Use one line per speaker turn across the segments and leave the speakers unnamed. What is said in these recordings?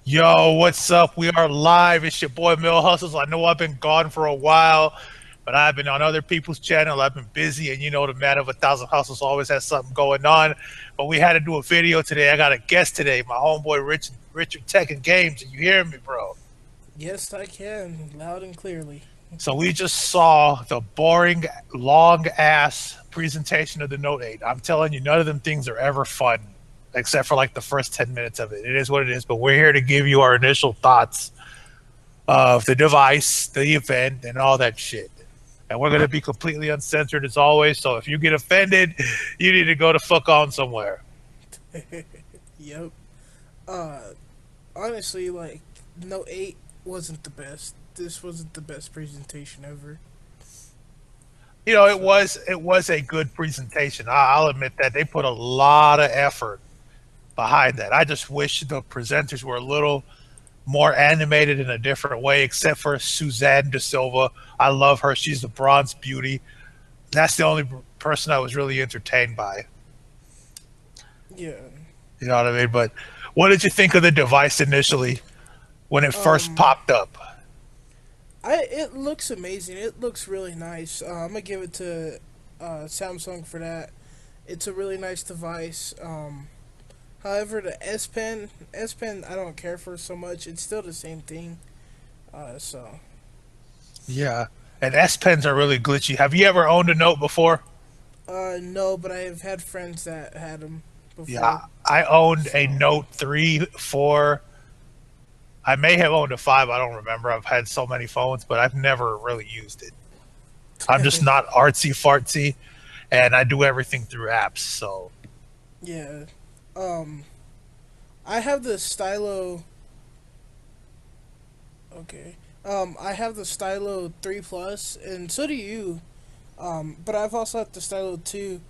Yo, what's up? We are live. It's your boy Mill Hustles. I know I've been gone for a while, but I've been on other people's channel. I've been busy, and you know the man of 1,000 hustles always has something going on. But we had to do a video today. I got a guest today, my homeboy Richard Tech and Games. Are you hearing me, bro?
Yes, I can, loud and clearly.
So we just saw the boring, long ass presentation of the Note 8. I'm telling you, none of them things are ever fun, except for like the first 10 minutes of it. It is what it is. But we're here to give you our initial thoughts of the device, the event, and all that shit. And we're gonna be completely uncensored as always. So if you get offended, you need to go to fuck on somewhere.
Yep. Uh, Honestly, like, Note 8 wasn't the best. This wasn't the best presentation ever.
You know, it
So,
was it was a good presentation. I'll admit that they put a lot of effort behind that. I just wish the presenters were a little more animated in a different way, except for Suzanne De Silva. I love her. She's the bronze beauty. That's the only person I was really entertained by.
yeah.
You know what I mean? But what did you think of the device initially when it first
Um,
popped up?
it looks amazing. It looks really nice. I'm gonna give it to Samsung for that. It's a really nice device. However, the S Pen, I don't care for so much. It's still the same thing. So
Yeah. And S Pens are really glitchy. Have you ever owned a Note before?
no, but I have had friends that had them
Yeah.
before.
I owned a
So
Note 3, 4. I may have owned a 5. I don't remember. I've had so many phones, but I've never really used it. I'm just not artsy fartsy, and I do everything through apps. So,
yeah. Um, I have the stylo. Okay. I have the stylo 3 plus, and so do you. But I've also had the stylo 2,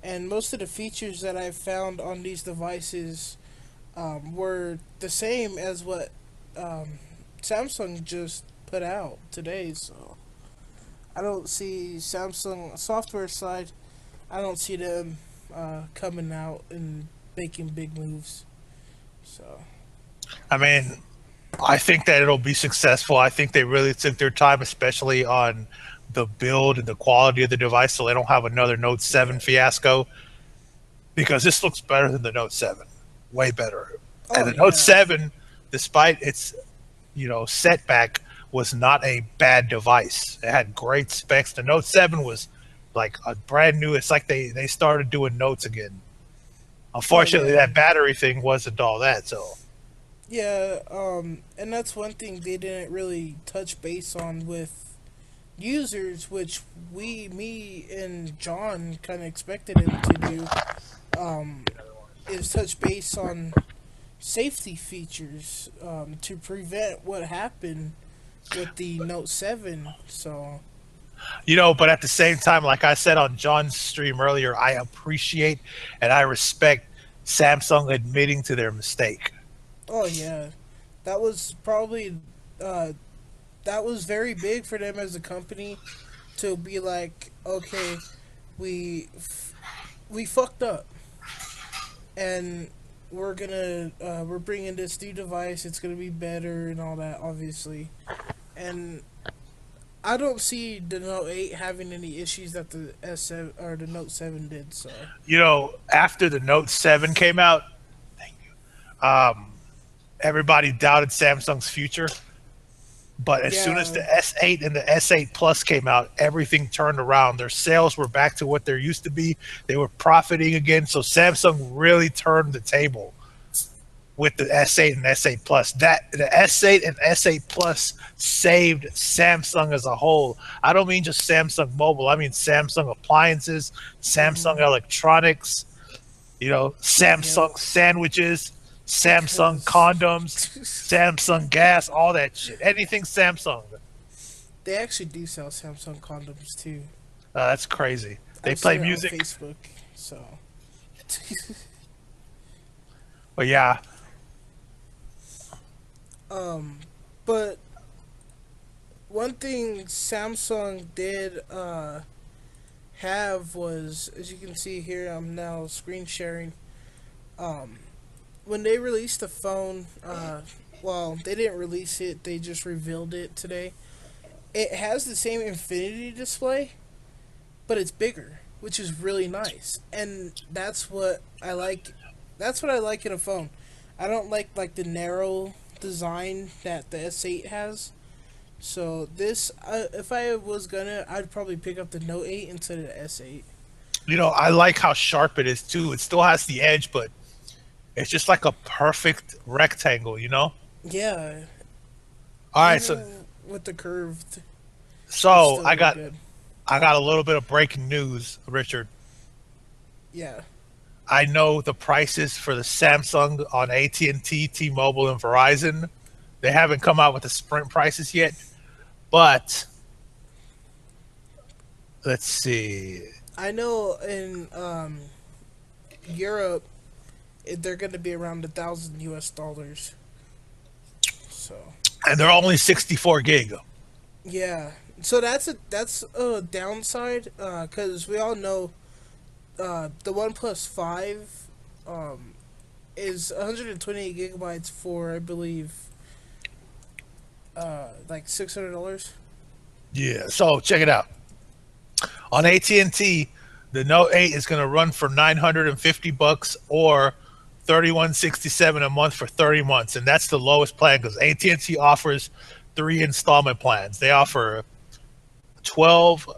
and most of the features that I've found on these devices were the same as what um, Samsung just put out today. So I don't see Samsung software side. I don't see them coming out and making big moves. So
I mean, I think that it'll be successful. I think they really took their time, especially on the build and the quality of the device, so they don't have another Note 7
yeah.
fiasco. Because this looks better than the Note 7, way better. And
Oh
the Note
yeah.
7, despite its setback, was not a bad device. It had great specs. The Note 7 was like a brand new. It's like they started doing notes again.
Oh
Unfortunately,
yeah.
that battery thing wasn't all that. So
Yeah, and that's one thing they didn't really touch base on with users, which me and John kind of expected him to do, um, is touch base on safety features, to prevent what happened with the Note 7. So,
but at the same time, like I said on John's stream earlier, I appreciate and I respect Samsung admitting to their mistake.
oh yeah, that was probably, uh, that was very big for them as a company to be like, okay, we we fucked up, and we're bringing this new device. It's gonna be better and all that, obviously. And I don't see the Note 8 having any issues that the S7 or the Note 7 did. So
After the Note 7 came out, um, everybody doubted Samsung's future. But as soon as
yeah,
the S8 and the S8 Plus came out, everything turned around. Their sales were back to what they used to be. They were profiting again. So Samsung really turned the table with the S8 and S8 Plus. That the S8 and S8 Plus saved Samsung as a whole. I don't mean just Samsung Mobile. I mean Samsung appliances, Samsung
mm-hmm,
electronics,
yep.
Samsung sandwiches, Samsung
Because
condoms, Samsung gas, all that shit. Anything Samsung.
they actually do sell Samsung condoms too.
That's crazy. They
I've
play
seen it on
music.
Facebook. So,
But yeah,
um, but one thing Samsung did have was, as you can see here, I'm now screen sharing. Um, when they released the phone, Well, they didn't release it, they just revealed it today. It has the same infinity display, but it's bigger, which is really nice. And that's what I like in a phone. I don't like the narrow design that the S8 has. So this, if I was gonna, I'd probably pick up the Note 8 instead of the S8.
I like how sharp it is too. It still has the edge, but it's just like a perfect rectangle.
Yeah,
All right, so
even with the curved, it's
so
still
I
really
got
good.
I got a little bit of breaking news, Richard.
Yeah.
I know the prices for the Samsung on AT&T, T-Mobile, and Verizon. They haven't come out with the Sprint prices yet, but let's see.
I know in Europe, they're going to be around $1,000 US. So
And they're only 64 gig.
yeah, so that's a downside because we all know the OnePlus 5 um, is 128 gigabytes for I believe like $600.
Yeah. So check it out. On AT&T, the Note 8 is going to run for 950 bucks or 3167 a month for 30 months, and that's the lowest plan because AT&T offers three installment plans. They offer 12,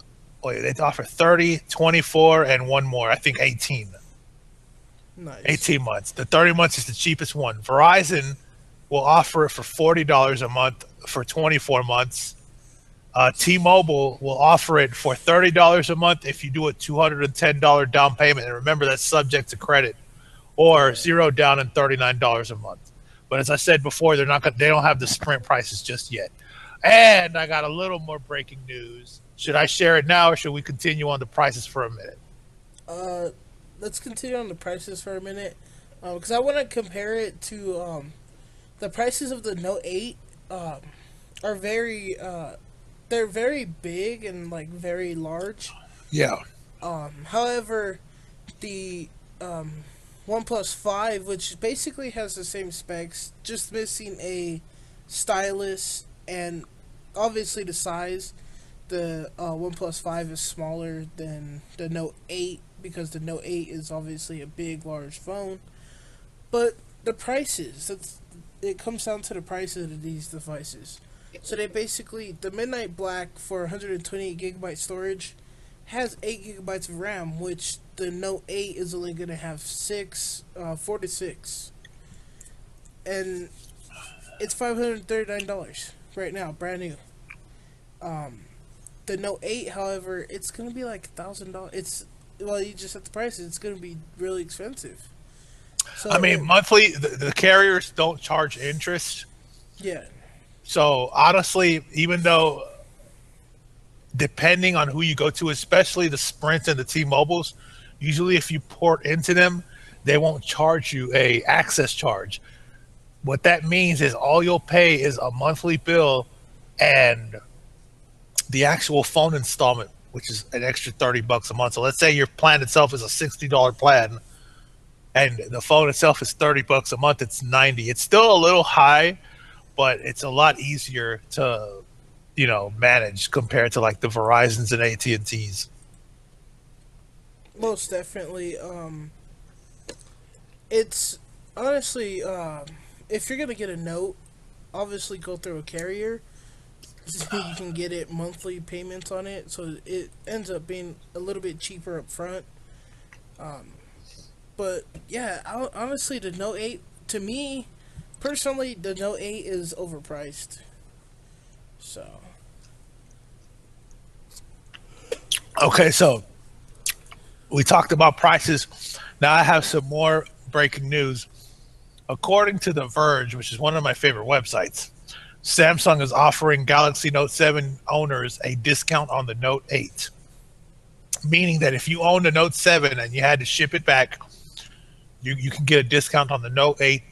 wait, they offer 30, 24, and one more. I think 18.
Nice.
18 months. The 30 months is the cheapest one. Verizon will offer it for $40 a month for 24 months. T-Mobile will offer it for $30 a month if you do a $210 down payment. And remember, that's subject to credit, or
Yeah.
zero down and $39 a month. But as I said before, they don't have the Sprint prices just yet. And I got a little more breaking news. Should I share it now, or should we continue on the prices for a minute?
Uh, let's continue on the prices for a minute, because I want to compare it to the prices of the Note 8. Um, are very they're very big and like very large.
Yeah.
However, the OnePlus 5, which basically has the same specs, just missing a stylus and obviously the size. The OnePlus 5 is smaller than the Note 8 because the Note 8 is obviously a big, large phone. But the prices, it comes down to the prices of these devices. So they basically, the Midnight Black for 128 gigabyte storage has 8 gigabytes of RAM, which the Note 8 is only going to have 4 to 6. And it's $539 right now, brand new. Um, the Note 8, however, it's going to be like $1,000. Well, you just set the prices, it's going to be really expensive.
I
So
mean,
it,
monthly, the carriers don't charge interest.
yeah,
So honestly, even though depending on who you go to, especially the Sprint and the T-Mobiles, usually if you port into them, they won't charge you a access charge. What that means is all you'll pay is a monthly bill and the actual phone installment, which is an extra 30 bucks a month. So let's say your plan itself is a $60 plan and the phone itself is 30 bucks a month, it's 90. It's still a little high, but it's a lot easier to manage compared to like the Verizons and AT&Ts.
most definitely. It's honestly, if you're gonna get a note, obviously go through a carrier. You can get it monthly payments on it, so it ends up being a little bit cheaper up front. Um, but yeah, honestly, the Note 8 to me personally, the Note 8 is overpriced. So
Okay, so we talked about prices. Now I have some more breaking news. According to The Verge, which is one of my favorite websites, Samsung is offering Galaxy Note 7 owners a discount on the Note 8, meaning that if you own the Note 7 and you had to ship it back, you can get a discount on the Note 8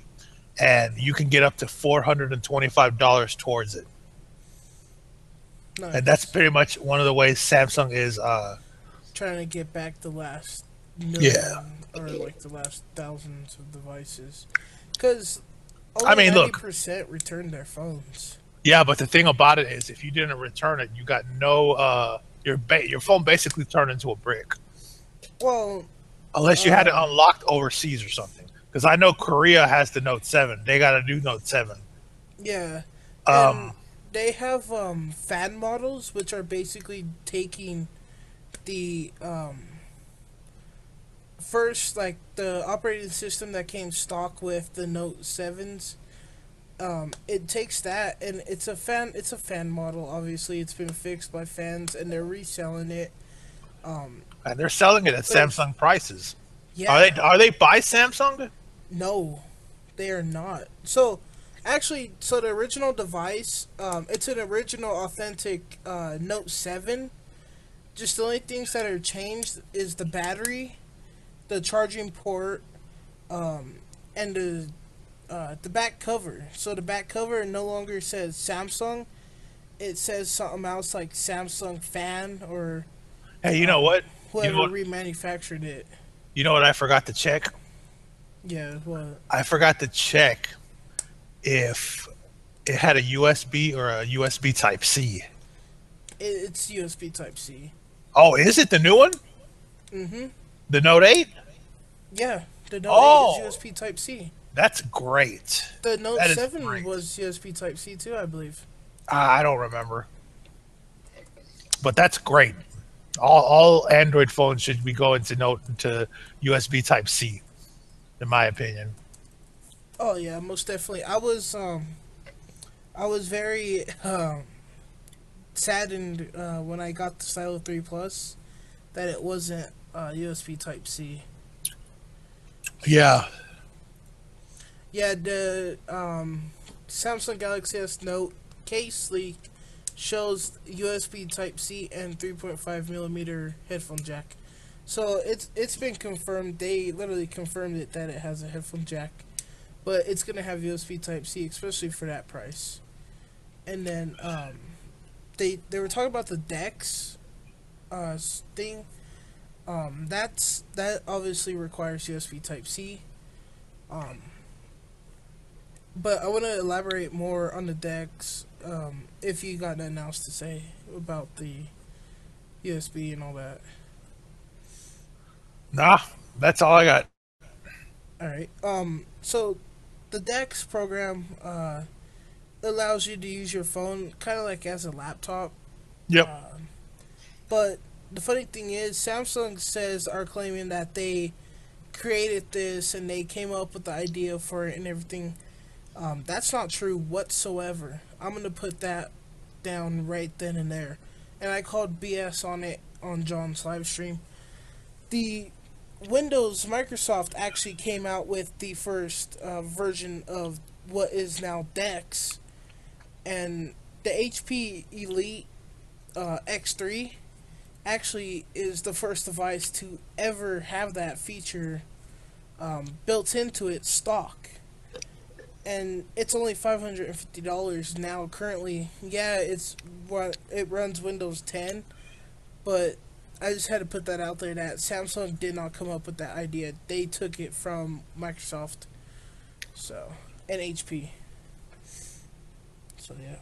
and you can get up to $425 towards it. And that's
nice.
pretty much one of the ways Samsung is,
Trying to get back the last
yeah.
million or like the last thousands of devices, because
I
Only
mean, look,
90% returned their phones.
yeah, but the thing about it is, if you didn't return it, you got no your phone basically turned into a brick,
Well,
unless you had it
um,
unlocked overseas or something. Because I know Korea has the Note 7. They got a new Note 7.
yeah, and
Um,
they have fan models, which are basically taking the first, like, the operating system that came stock with the Note 7s. It takes that, and it's a fan model. Obviously, it's been fixed by fans, and they're reselling it. Um,
and they're selling it at
but it's
Samsung prices.
Yeah,
Are they by Samsung?
no, they are not. So, actually, so the original device, it's an original authentic Note 7. Just the only things that are changed is the battery, the charging port, um, and the back cover. So the back cover no longer says Samsung. It says something else like Samsung Fan or
Hey, you know
um,
what? You know
whoever
what?
remanufactured it.
You know what I forgot to check?
Yeah, well,
I forgot to check if it had a USB or a USB Type C.
it's USB Type C.
Oh, is it the new one?
Mm-hmm.
The Note 8?
Yeah, the Note 8 is
Oh,
USB Type C.
that's great.
The Note
That is
7
great.
was USB Type C too, I believe.
I don't remember, but that's great. All Android phones should be going to Note to USB Type C, in my opinion.
Oh yeah, most definitely. I was very saddened when I got the Stylo 3 Plus that it wasn't USB Type C.
Yeah,
Yeah, the Samsung Galaxy S Note case leak shows USB Type C and 3.5 millimeter headphone jack. So it's been confirmed. They literally confirmed it that it has a headphone jack, but it's gonna have USB Type C, especially for that price. And then they were talking about the Dex thing. That obviously requires USB Type C. Um, but I want to elaborate more on the Dex. If you got nothing else to say about the USB and all that.
nah, that's all I got.
All right. So the Dex program allows you to use your phone kind of like as a laptop.
Yep.
Um, but the funny thing is, Samsung says are claiming that they created this and they came up with the idea for it and everything. That's not true whatsoever. I'm gonna put that down right then and there. And I called BS on it on John's live stream. The Microsoft actually came out with the first version of what is now Dex, and the HP Elite X3 actually is the first device to ever have that feature built into its stock. And it's only $550 now currently. Yeah, it runs Windows 10, but I just had to put that out there that Samsung did not come up with that idea. They took it from Microsoft, so, and HP. So yeah,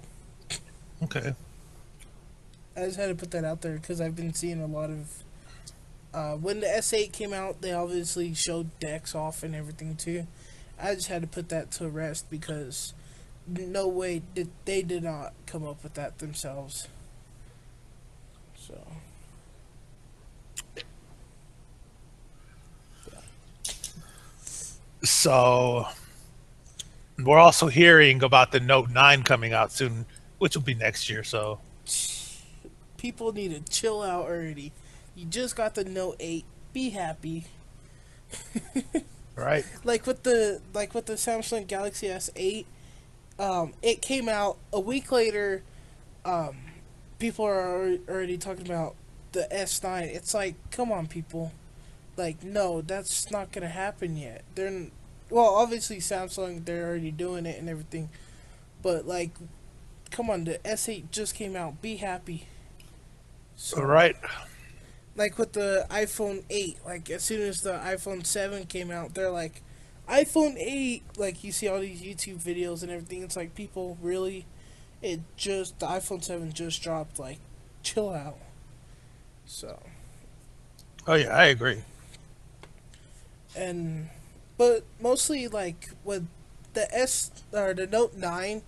Okay.
I just had to put that out there because I've been seeing a lot of. When the S8 came out, they obviously showed Dex off and everything too. I just had to put that to rest because no way did they did not come up with that themselves. So
So we're also hearing about the Note 9 coming out soon, which will be next year. So,
people need to chill out already. You just got the Note 8. Be happy.
right?
Like with the Samsung Galaxy S8, it came out a week later. Um, People are already talking about the S9. It's like, come on, people. Like, no, that's not gonna happen yet. Well, obviously Samsung, they're already doing it and everything, but like, come on, the S8 just came out. Be happy.
All
So,
right.
like with the iPhone 8, like as soon as the iPhone 7 came out, they're like, iPhone 8, like you see all these YouTube videos and everything, it's like people really, the iPhone 7 just dropped, like, chill out. So,
Oh yeah, I agree.
and, but mostly, like, with the or the Note 9,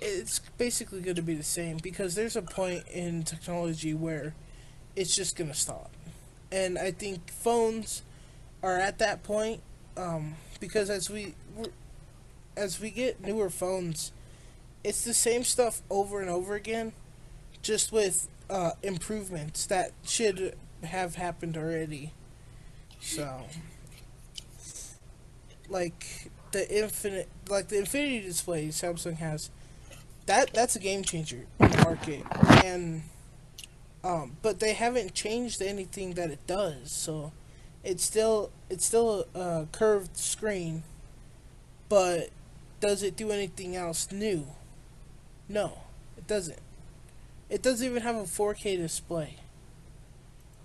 it's basically going to be the same because there's a point in technology where it's just going to stop. And I think phones are at that point, because as we get newer phones, it's the same stuff over and over again, just with improvements that should have happened already. So, like the infinity display Samsung has, that's a game changer in the market, and but they haven't changed anything that it does. So, it's still a curved screen, but does it do anything else new? No, it doesn't. It doesn't even have a 4K display.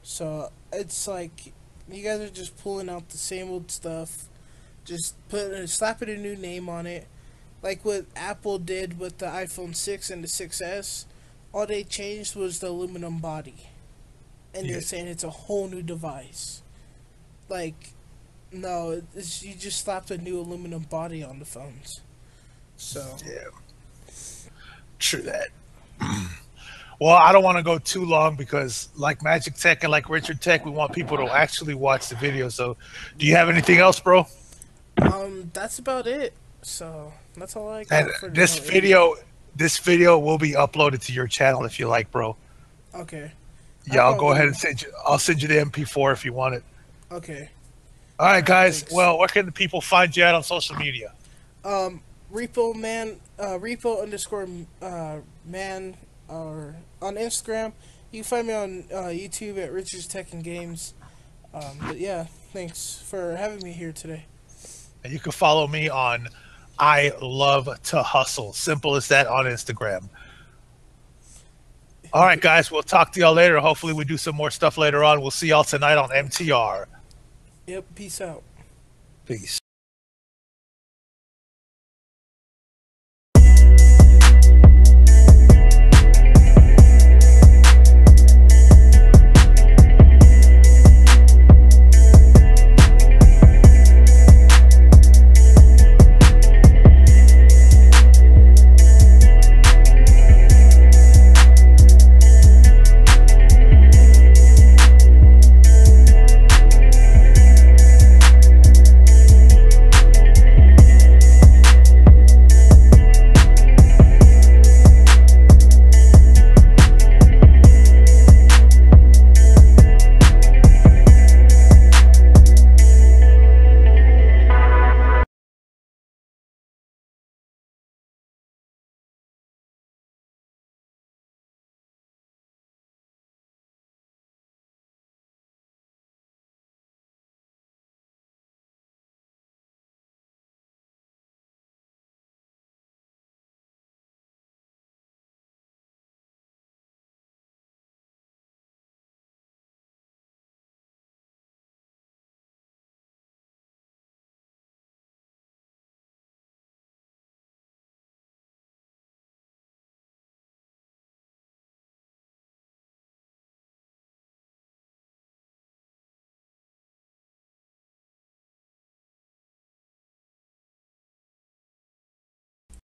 So it's like you guys are just pulling out the same old stuff, just slapping a new name on it, like what Apple did with the iPhone 6 and the 6S. All they changed was the aluminum body, and
Yeah,
they're saying it's a whole new device. Like, no, you just slapped a new aluminum body on the phones. So,
yeah, true that. Well, I don't want to go too long because, like Magic Tech and like Richard Tech, we want people to actually watch the video. So, do you have anything else, bro?
that's about it. So that's all I
And
got for the
this
Note 8.
video, this video will be uploaded to your channel if you like, bro.
Okay, I
Yeah, I'll go
probably
ahead and
will.
send you. I'll send you the MP4 if you want it.
Okay,
All right,
all right,
guys.
thanks.
Well, where can the people find you at on social media?
Repo man, repo underscore man, or on Instagram. You can find me on YouTube at Richard's Tech and Games. But yeah, thanks for having me here today.
And you can follow me on I Love to Hustle. Simple as that on Instagram. All right, guys. We'll talk to y'all later. Hopefully, we do some more stuff later on. We'll see y'all tonight on MTR.
Yep, peace out.
Peace.